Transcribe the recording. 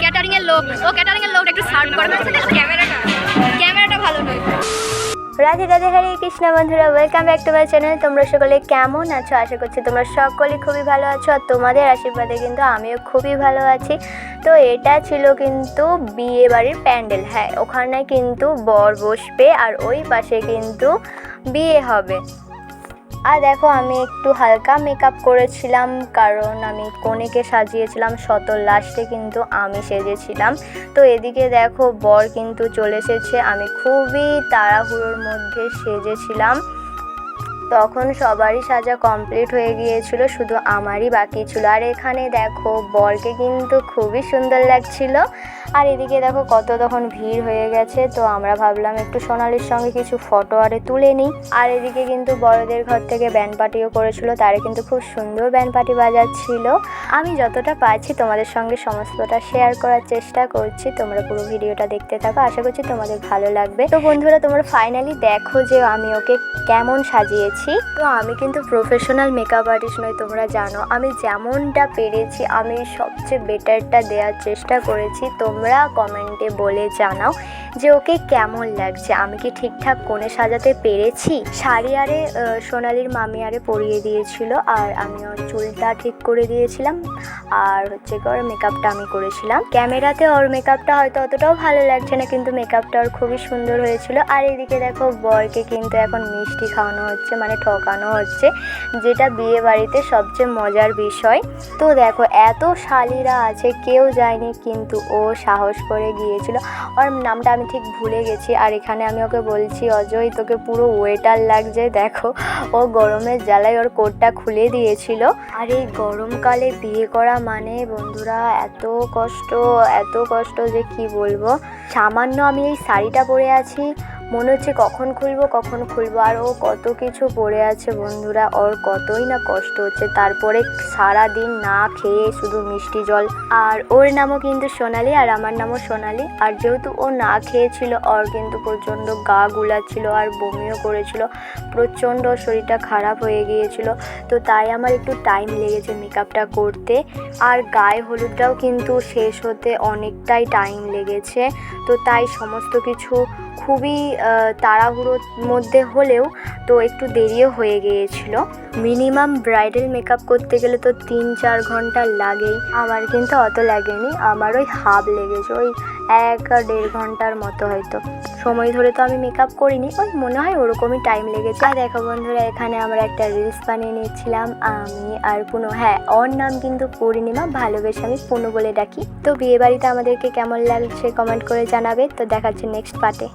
Catering এর লোক, ও catering এর লোক একটু সার্ভ করবে। ক্যামেরাটা ভালো নয়। রাধে রাধে, হরে কৃষ্ণ বন্ধুরা, welcome back to my channel. তোমরা সকলে কেমন আছো? আশা করছি তোমরা সকলেই খুবই ভালো আছো, আর তোমাদের আশীর্বাদে কিন্তু আমিও খুবই ভালো আছি। তো এটা ছিল কিন্তু বিয়ে বাড়ির প্যান্ডেল। হ্যাঁ, ওখানে কিন্তু বর বসবে আর ওই পাশে কিন্তু বিয়ে হবে। আর দেখো, আমি একটু হালকা মেকআপ করেছিলাম কারণ আমি কনেকে সাজিয়েছিলাম, শত লাস্টে কিন্তু আমি সেজেছিলাম। তো এদিকে দেখো, বর কিন্তু চলে এসেছে। আমি খুবই তাড়াহুড়োর মধ্যে সেজেছিলাম, তখন সবারই সাজা কমপ্লিট হয়ে গিয়েছিল, শুধু আমারই বাকি ছিল। আর এখানে দেখো, বরকে কিন্তু খুবই সুন্দর লাগছিল। আর এদিকে দেখো কত তখন ভিড় হয়ে গেছে। তো আমরা ভাবলাম একটু সোনালির সঙ্গে কিছু ফটো আরে তুলে নিই। আর এদিকে কিন্তু বড়দের ঘর থেকে ব্যান্ড পার্টিও করেছিল, তারা কিন্তু খুব সুন্দর ব্যান্ড পার্টি বাজাচ্ছিল। আমি যতটা পারছি তোমাদের সঙ্গে সমস্তটা শেয়ার করার চেষ্টা করছি। তোমরা পুরো ভিডিওটা দেখতে থাকো, আশা করছি তোমাদের ভালো লাগবে। তো বন্ধুরা, তোমরা ফাইনালি দেখো যে আমি ওকে কেমন সাজিয়েছি। তো আমি কিন্তু প্রফেশনাল মেকআপ আর্টিস্ট নই, তোমরা জানো। আমি যেমনটা পেরেছি আমি সবচেয়ে বেটারটা দেওয়ার চেষ্টা করেছি। তোমরা কমেন্টে বলে জানাও যে ওকে কেমন লাগছে, আমি কি ঠিকঠাক কোণে সাজাতে পেরেছি। শাড়ি আরে সোনালির মামি আরে পরিয়ে দিয়েছিল, আর আমি ওর চুলটা ঠিক করে দিয়েছিলাম, আর হচ্ছে ওর মেকআপটা আমি করেছিলাম। ক্যামেরাতে ওর মেকআপটা হয়তো অতটাও ভালো লাগছে না, কিন্তু মেকআপটা ওর খুবই সুন্দর হয়েছিল। আর এদিকে দেখো, বরকে কিন্তু এখন মিষ্টি খাওয়ানো হচ্ছে, মানে ঠকানো হচ্ছে, যেটা বিয়ে বাড়িতে সবচেয়ে মজার বিষয়। তো দেখো, এত শালিরা আছে, কেউ যায়নি, কিন্তু ও সাহস করে গিয়েছিল। ওর নামটা আমি ঠিক ভুলে গেছি। আর এখানে আমি ওকে বলছি, অজয় তোকে পুরো ওয়েটার লাগছে। দেখো, ও গরমের জ্বালায় ওর কোটটা খুলে দিয়েছিল। আর এই গরমকালে বিয়ে করা মানে বন্ধুরা এত কষ্ট যে কি বলবো। সামান্য আমি এই শাড়িটা পরে আছি, মনে হচ্ছে কখন খুলবো। আর ও কত কিছু পড়ে আছে বন্ধুরা, ওর কতই না কষ্ট হচ্ছে। তারপরে সারা দিন না খেয়ে শুধু মিষ্টি জল। আর ওর নামও কিন্তু সোনালি, আর আমার নামও সোনালি। আর যেহেতু ও না খেয়েছিল, ওর কিন্তু প্রচণ্ড গা গুলাচ্ছিল আর বমিও করেছিল, প্রচণ্ড শরীরটা খারাপ হয়ে গিয়েছিল। তো তাই আমার একটু টাইম লেগেছে মেকআপটা করতে। আর গায়ে হলুদটাও কিন্তু শেষ হতে অনেকটাই টাইম লেগেছে। তো তাই সমস্ত কিছু খুবই তাড়াহুড়োর মধ্যে হলেও তো একটু দেরিও হয়ে গিয়েছিল। মিনিমাম ব্রাইডাল মেকআপ করতে গেলে তো 3-4 ঘন্টা লাগেই। আমার কিন্তু অত লাগেনি, আমার ওই হাফ লেগেছে, ওই 1-1.5 ঘন্টার মতো হয়তো সময় ধরে। তো আমি মেকআপ করিনি, ওই মনে হয় ওরকমই টাইম লেগেছে। আর দেখো বন্ধুরা, এখানে আমরা একটা রিলস বানিয়ে নিয়েছিলাম, আমি আর পুনু। হ্যাঁ, ওর নাম কিন্তু পূর্ণিমা, ভালোবেসে আমি পুনু বলে ডাকি। তো বিয়ে বাড়িতে আমাদেরকে কেমন লাগছে কমেন্ট করে জানাবে। তো দেখাচ্ছে নেক্সট পার্টে।